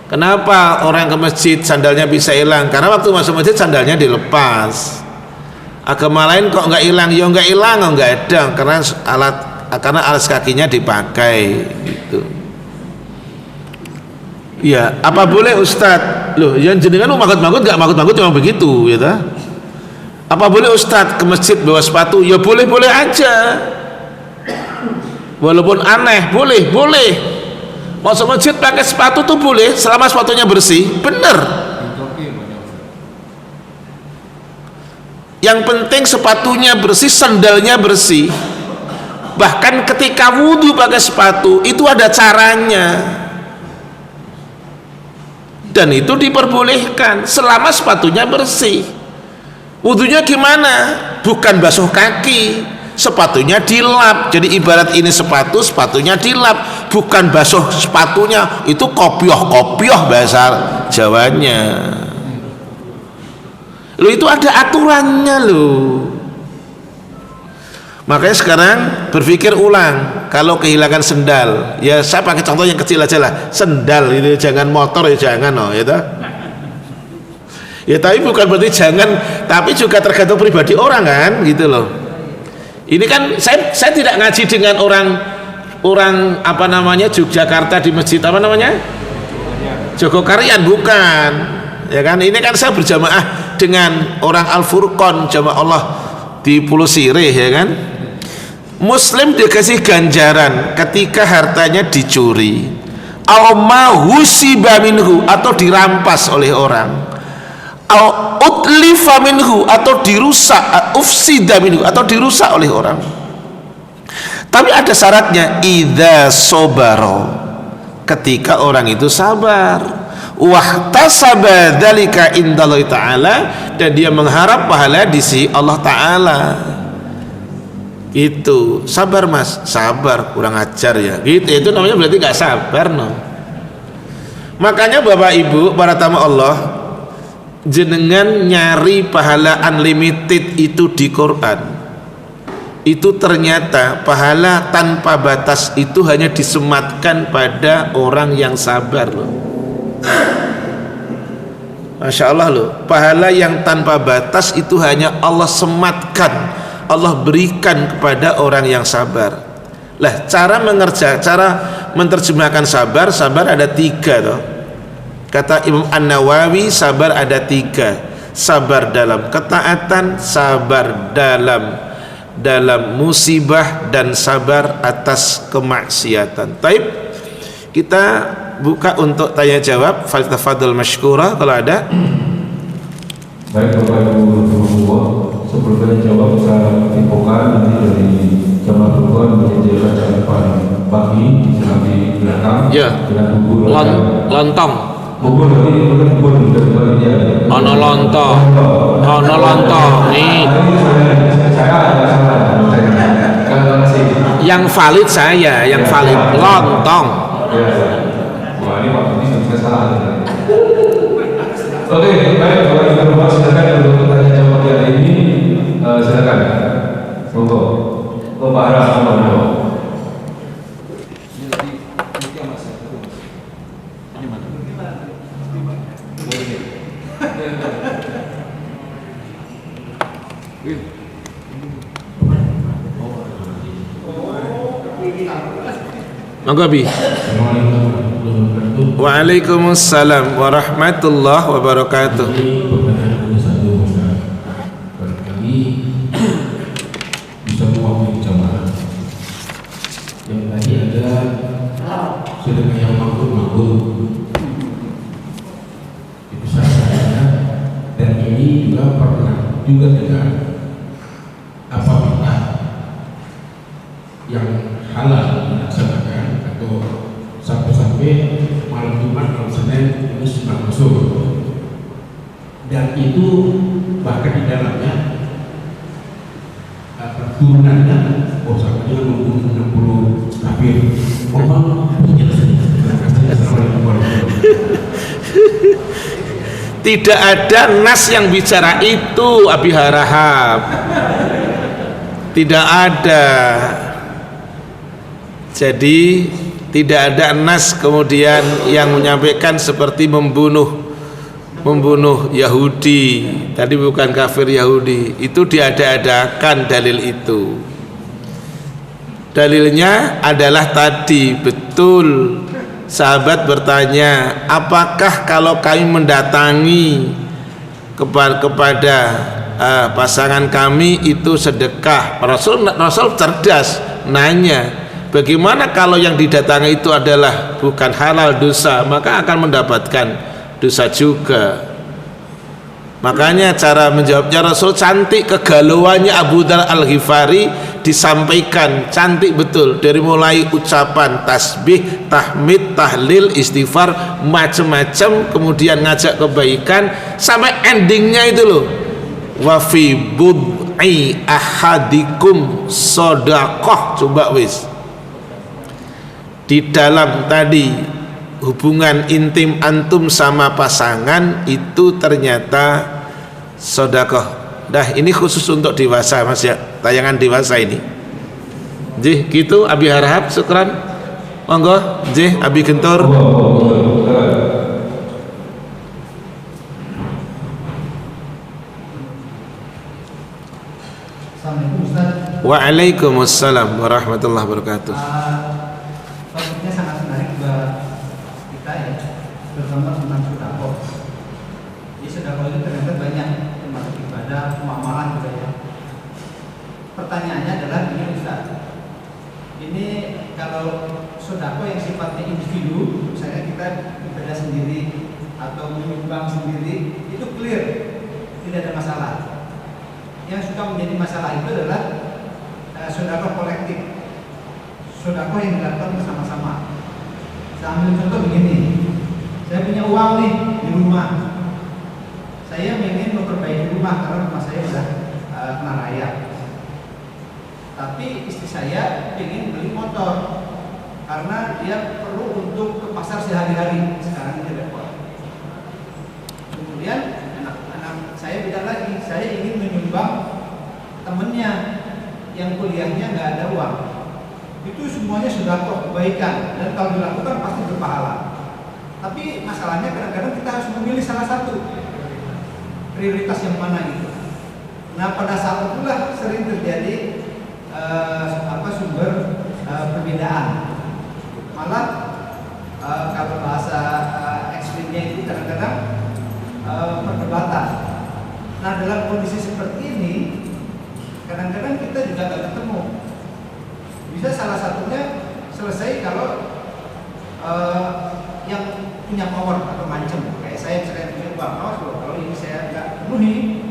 Kenapa orang ke masjid sandalnya bisa hilang? Karena waktu masuk masjid sandalnya dilepas. Agama lain kok nggak hilang? Ya nggak hilang, nggak ada, karena alas kakinya dipakai gitu. Ya, apa boleh Ustadz? Loh, yang jenengan manggut-manggut nggak manggut-manggut cuma begitu, ya ta? Apa boleh Ustadz ke masjid bawa sepatu? Ya boleh-boleh aja. Walaupun aneh, boleh. Masuk masjid pakai sepatu tuh boleh selama sepatunya bersih, bener. Yang penting sepatunya bersih, sandalnya bersih. Bahkan ketika wudhu pakai sepatu itu ada caranya, dan itu diperbolehkan selama sepatunya bersih. Wudhunya gimana? Bukan basuh kaki, sepatunya dilap. Jadi ibarat ini sepatu, sepatunya dilap, bukan basuh sepatunya. Itu kopioh bahasa Jawanya. Loh, itu ada aturannya loh. Makanya sekarang berpikir ulang. Kalau kehilangan sendal, ya saya pakai contoh yang kecil aja lah. Sendal itu jangan motor, ya jangan, oh ya toh. Ya tapi bukan berarti jangan, tapi juga tergantung pribadi orang kan, gitu loh. Ini kan saya tidak ngaji dengan orang apa namanya Yogyakarta di masjid apa namanya Jogokarian, bukan, ya kan. Ini kan saya berjamaah dengan orang Al-Furqon, jamaah Allah di Pulau Sirih, ya kan. Muslim dikasih ganjaran ketika hartanya dicuri, husiba minhu, atau dirampas oleh orang, utlifa minhu, atau dirusak, ufsida minhu, atau dirusak oleh orang. Tapi ada syaratnya, idza sobaro, ketika orang itu sabar, wahtasaba dzalika indallahi ta'ala, dan dia mengharap pahala di sisi Allah Ta'ala. Itu sabar mas, sabar, kurang ajar ya gitu, itu namanya berarti gak sabar no. Makanya Bapak Ibu para tamu Allah, jenengan nyari pahala unlimited itu di Quran, itu ternyata pahala tanpa batas itu hanya disematkan pada orang yang sabar loh. Masya Allah loh, pahala yang tanpa batas itu hanya Allah sematkan, Allah berikan kepada orang yang sabar. Lah cara menerjemahkan sabar ada 3 toh. Kata Imam An-Nawawi, sabar ada 3. Sabar dalam ketaatan, sabar dalam musibah, dan sabar atas kemaksiatan. Taib, kita buka untuk tanya jawab. Faltafadul mashkura kalau ada. Baik Bapak Ibu semua, sebelum saya jawab saya infokan nanti dari jamaah Rukun menyediakan sarapan pagi di belakang ya, dengan bubur lontong. Bubur nanti bubur dari Malaysia. Ono lontong nih. Yang valid saya, yang valid lontong. Wah ini Pak, ini bisa salah. Oke, baik Bapak Ibu Bapak, silakan untuk pertanyaan jawab hari ini. Silakan, monggo. Pak Aras, monggo. Monggo Bi. Waalaikumsalam warahmatullahi wabarakatuh. Barangkali bisa mewakili jamaah yang tadi ada sedekah yang makbul itu saya, dan ini juga pernah dengar apabila yang halal dilaksanakan atau sampai malam Jumat, malam Senin ini sudah masuk, dan itu bahkan di dalamnya turunannya sama dengan membunuh 60 kafir. Tidak ada nas yang bicara itu, Abi Harahap. Tidak ada. Jadi tidak ada nas kemudian yang menyampaikan seperti membunuh Yahudi. Tadi bukan kafir Yahudi, itu diada-adakan dalil itu. Dalilnya adalah tadi, betul sahabat bertanya, apakah kalau kami mendatangi kepada pasangan kami itu sedekah? Rasul cerdas nanya, bagaimana kalau yang didatangi itu adalah bukan halal, dosa, maka akan mendapatkan dosa juga. Makanya cara menjawabnya Rasul cantik, kegalauannya Abu Dzar Al-Ghifari disampaikan cantik betul, dari mulai ucapan tasbih, tahmid, tahlil, istighfar, macam-macam, kemudian ngajak kebaikan sampai endingnya itu loh, wa fi bud'i ahadikum shadaqah. Coba wis, di dalam tadi hubungan intim antum sama pasangan itu ternyata sedekah. Dah, ini khusus untuk dewasa Mas ya, tayangan dewasa ini. Jih, gitu Abi Harahap, syukran. Monggo, jih Abi Gentur. Assalamualaikum Ustaz. Waalaikumsalam warahmatullahi wabarakatuh. Topiknya sangat menarik buat kita ya, terutama tentang sedekah. Jadi sedekah itu ternyata banyak, termasuk ibadah, muamalah juga ya. Pertanyaannya adalah ini Ustaz, ini kalau sedekah yang sifatnya individu, misalnya kita ibadah sendiri atau menyumbang sendiri, itu clear, tidak ada masalah. Yang suka menjadi masalah itu adalah sedekah kolektif, sedekah yang dilakukan bersama-sama. Saya ambil contoh begini, saya punya uang nih di rumah, saya ingin memperbaiki rumah karena rumah saya sudah kena rayap. Tapi istri saya ingin beli motor karena dia perlu untuk ke pasar sehari-hari, sekarang ini repot. Kemudian anak saya bilang lagi, saya ingin menyumbang temennya yang kuliahnya nggak ada uang. Itu semuanya sudah kebaikan dan kalau dilakukan pasti berpahala. Tapi masalahnya kadang-kadang kita harus memilih salah satu, prioritas yang mana gitu. Nah pada saat itulah sering terjadi sumber perbedaan. Malah kalau bahasa ekstrimnya itu kadang-kadang perdebatan. Nah dalam kondisi seperti ini kadang-kadang kita juga nggak ketemu. Bisa salah satunya selesai kalau yang punya power atau macam kayak saya misalnya punya uang, kalau ini saya nggak penuhi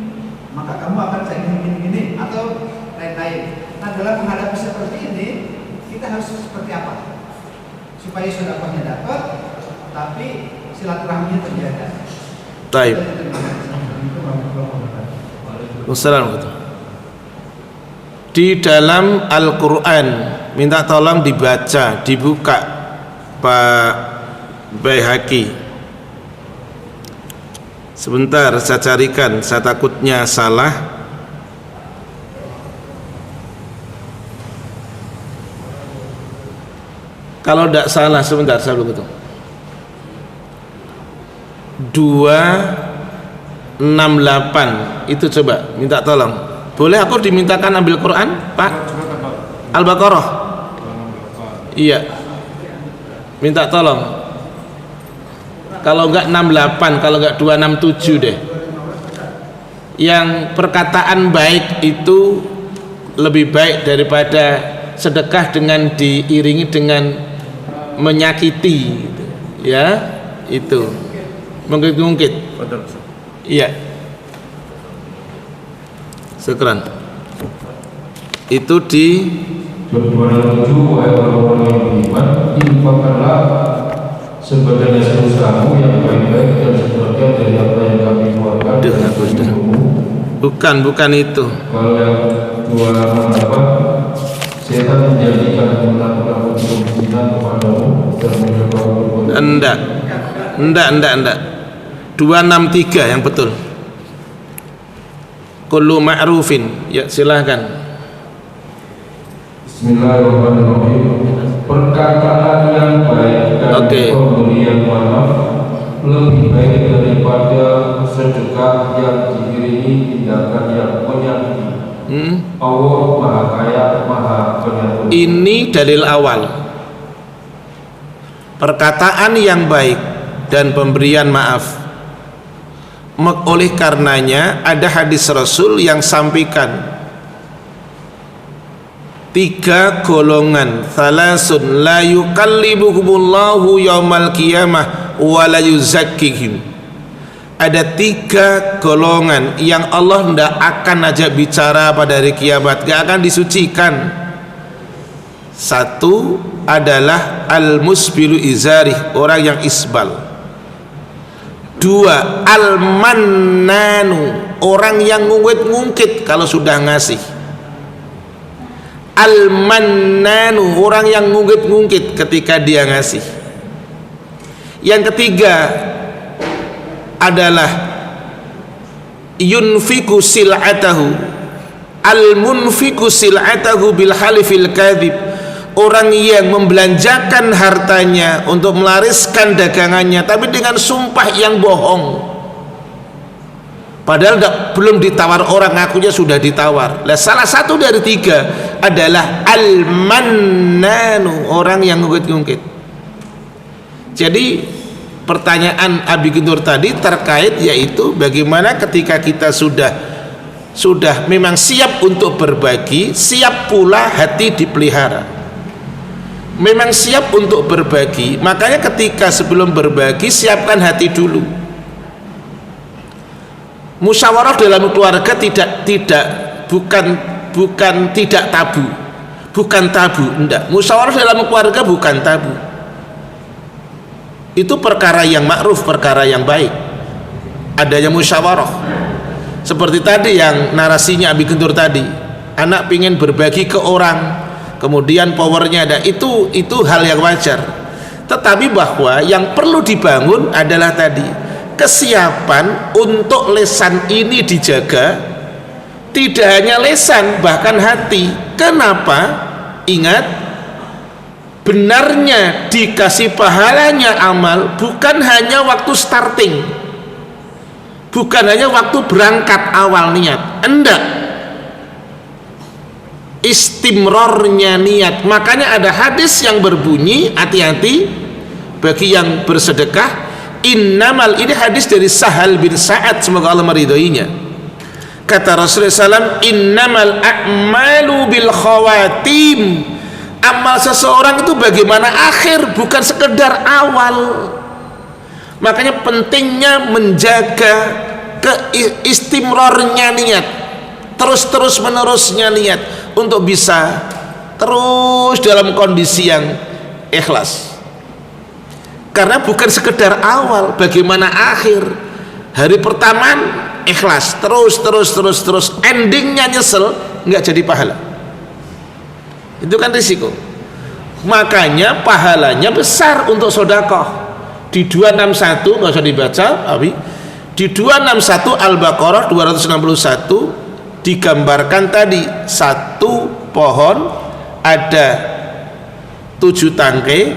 maka kamu akan saya gini atau lain-lain. Nah dalam menghadapi seperti ini kita harus seperti apa supaya sedekahnya dapat tapi silaturahminya terjaga. Taib. Wassalamualaikum. Di dalam Al-Quran minta tolong dibaca, dibuka Pak Baihaqi. Sebentar saya carikan, saya takutnya salah. Kalau tidak salah, sebentar saya belum ketemu. 268 itu coba minta tolong. Boleh aku dimintakan ambil Quran, Pak? Al-Baqarah. Iya. Minta tolong. Kalau enggak 68, kalau enggak 267 deh. Yang perkataan baik itu lebih baik daripada sedekah dengan diiringi dengan menyakiti, ya, itu. Mungkin. Iya. Syukran. Itu di 227 ayat orang yang beriman, infakkanlah sebagian hasil usahamu yang baik-baik dan sebagian dari apa yang kami keluarkan. Bukan itu. Kalau yang 268, setan menjadikan melakukan kemungkinan kepadamu dan menyebabkan Enggak. 263 yang betul. Kullu ma'rufin. Ya silahkan. Bismillahirrahmanirrahim. Perkataan yang baik dan pemberian maaf lebih baik daripada sedekah yang diiringi tindakan yang menyakiti. Allah Maha Kaya, Maha Penyayang. Ini dalil awal. Perkataan yang baik dan pemberian maaf. Oleh karenanya ada hadis Rasul yang sampaikan 3 golongan, thalasun la yukallibuhumullahu yaumal qiyamah wa la yuzakkihim. ada 3 golongan yang Allah tidak akan ajak bicara pada hari kiamat, gak akan disucikan. Satu adalah al-musbilu izari, orang yang isbal. 2, al-mannanu, orang yang ngungkit-ngungkit kalau sudah ngasih. Al-mannanu, orang yang ngungkit-ngungkit ketika dia ngasih. Yang ketiga adalah yunfiku sil'atahu, al-munfiku sil'atahu bil halifil kadhib, orang yang membelanjakan hartanya untuk melariskan dagangannya tapi dengan sumpah yang bohong, padahal belum ditawar orang, ngakunya sudah ditawar. Nah, salah satu dari 3 adalah al-mannanu, orang yang ngungkit-ngungkit. Jadi pertanyaan Abi Guntur tadi terkait, yaitu bagaimana ketika kita sudah memang siap untuk berbagi, siap pula hati dipelihara. Memang siap untuk berbagi, makanya ketika sebelum berbagi siapkan hati dulu. Musyawarah dalam keluarga bukan tidak tabu, bukan tabu, enggak. Musyawarah dalam keluarga bukan tabu. Itu perkara yang ma'ruf, perkara yang baik, adanya musyawarah. Seperti tadi yang narasinya Abi Guntur tadi, anak pingin berbagi ke orang, kemudian powernya ada, itu hal yang wajar. Tetapi bahwa yang perlu dibangun adalah tadi kesiapan untuk lesan ini dijaga, tidak hanya lesan bahkan hati. Kenapa? Ingat, benarnya dikasih pahalanya amal bukan hanya waktu starting, bukan hanya waktu berangkat awal niat, enggak, istimrornya niat. Makanya ada hadis yang berbunyi, hati-hati bagi yang bersedekah, innamal, ini hadis dari Sahal bin Sa'ad, semoga Allah meridhoinya. Kata Rasulullah SAW, innamal a'malu bil khawatim, amal seseorang itu bagaimana akhir, bukan sekedar awal. Makanya pentingnya menjaga istimrornya niat, terus menerusnya niat, untuk bisa terus dalam kondisi yang ikhlas. Karena bukan sekedar awal, bagaimana akhir. Hari pertama ikhlas, terus endingnya nyesel, nggak jadi pahala. Itu kan risiko. Makanya pahalanya besar untuk sedekah. Di 261 nggak usah dibaca, Abi. Di 261 Al-Baqarah 261 digambarkan tadi, satu pohon ada 7 tangkai,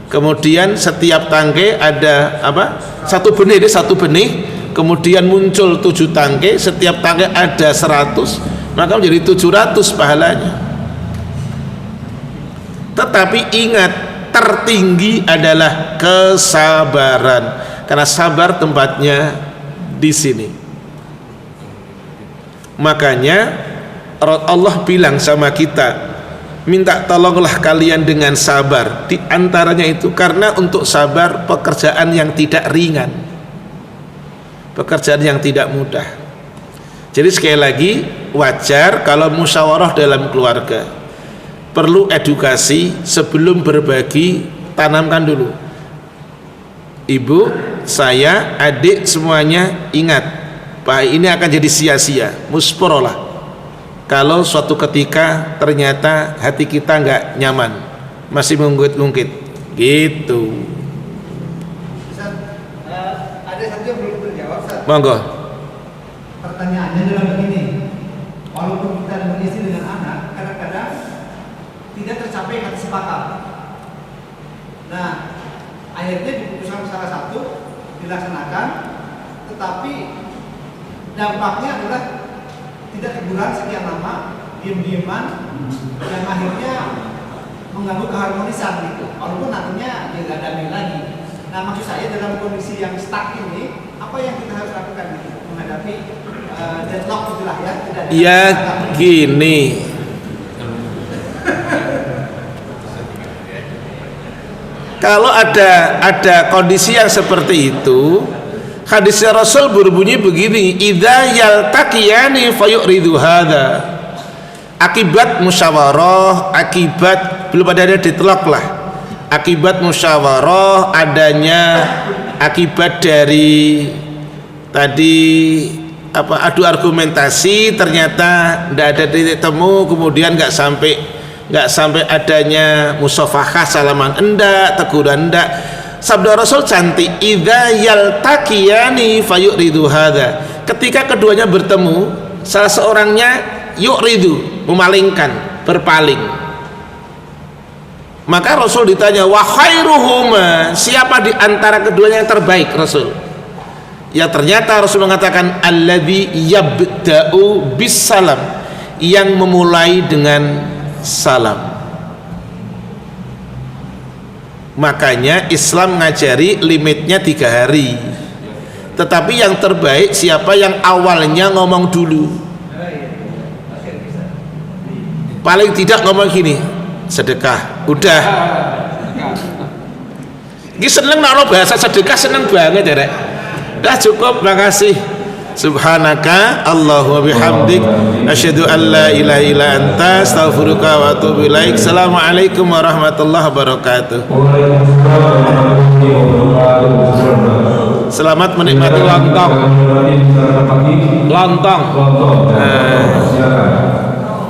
kemudian setiap tangkai ada apa? Satu benih, kemudian muncul 7 tangkai, setiap tangkai ada 100, maka menjadi 700 pahalanya. Tetapi ingat, tertinggi adalah kesabaran, karena sabar tempatnya di sini. Makanya Allah bilang sama kita, minta tolonglah kalian dengan sabar. Di antaranya itu karena untuk sabar pekerjaan yang tidak ringan, pekerjaan yang tidak mudah. Jadi sekali lagi, wajar kalau musyawarah dalam keluarga, perlu edukasi. Sebelum berbagi, tanamkan dulu, ibu, saya, adik, semuanya ingat, Pak, ini akan jadi sia-sia, musporolah kalau suatu ketika ternyata hati kita nggak nyaman, masih mengungkit-ungkit gitu. Ada satu yang belum terjawab, Ustaz. Monggo. Pertanyaannya adalah begini, walaupun kita mengisi dengan anak, kadang-kadang tidak tercapai kata sepakat. Nah, akhirnya diputuskan salah satu dilaksanakan, tetapi dampaknya adalah tidak teguran sekian lama, diem-dieman, dan akhirnya mengganggu keharmonisan gitu. Walaupun nantinya dia nggak damai lagi. Nah, maksud saya dalam kondisi yang stuck ini, apa yang kita harus lakukan gitu, menghadapi deadlock itulah ya? Tidak ada ya gini. Kalau ada kondisi yang seperti itu, Hadisnya Rasul berbunyi begini, idza yaltaqiyani fayuridu hadza. Akibat musyawarah, akibat belum ada ditelok lah. Akibat musyawarah adanya akibat dari tadi adu argumentasi, ternyata tidak ada titik temu, kemudian nggak sampai adanya musafahah, salaman enggak, teguran enggak. Sabda Rasul cantik, idza yaltaqiyani fayuridu hadza. Ketika keduanya bertemu, salah seorangnya yuridu, memalingkan, berpaling. Maka Rasul ditanya, wa khairuhuma, siapa di antara keduanya yang terbaik Rasul? Ya ternyata Rasul mengatakan alladzi yabda'u bis salam, yang memulai dengan salam. Makanya Islam ngajari limitnya 3 hari. Tetapi yang terbaik siapa yang awalnya ngomong dulu. Paling tidak ngomong gini, sedekah, udah. Ini seneng nak bahasa sedekah, seneng banget ya rek. Dah cukup, makasih. Subhanaka Allahumma bihamdik asyhadu an la ilaha illa anta astaghfiruka wa atubu ilaik. Assalamualaikum warahmatullahi wabarakatuh. Selamat menikmati lontong.